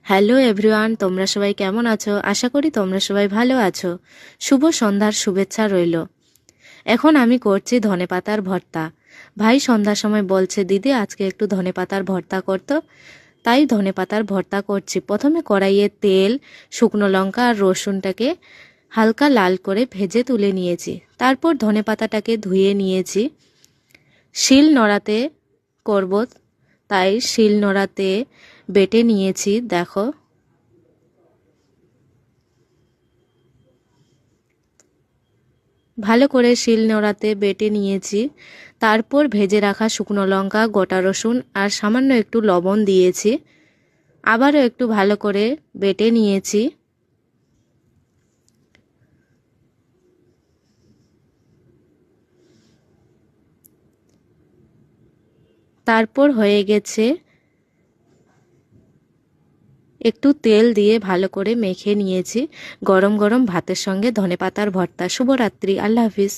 Hello everyone, তোমরা সবাই কেমন আছো? আশা করি তোমরা সবাই ভালো আছো। শুভ সন্ধ্যার শুভেচ্ছা রইল। এখন আমি করছি ধনেপাতার ভর্তা। ভাই সন্ধ্যার সময় বলছে, দিদি আজকে একটু ধনেপাতার ভর্তা করতো। তাই ধনেপাতার ভর্তা করছি। প্রথমে কড়াইয়ে তেল, শুকনো লঙ্কা আর রসুনটাকে হালকা লাল করে ভেজে তুলে নিয়েছি। তারপর ধনেপাতাটাকে ধুয়ে নিয়েছি। শিল নোড়াতে করব, তাই শিল নোড়াতে বেটে নিয়েছি। দেখো, ভালো করে শিল নোড়াতে বেটে নিয়েছি। তারপর ভেজে রাখা শুকনো লঙ্কা, গোটা রসুন আর সামান্য একটু লবণ দিয়েছি। আবারও একটু ভালো করে বেটে নিয়েছি। তারপর হয়ে গেছে, একটু তেল দিয়ে ভালো করে মেখে নিয়েছি। গরম গরম ভাতের সঙ্গে ধনেপাতার ভর্তা। শুভরাত্রি, আল্লাহ হাফিজ।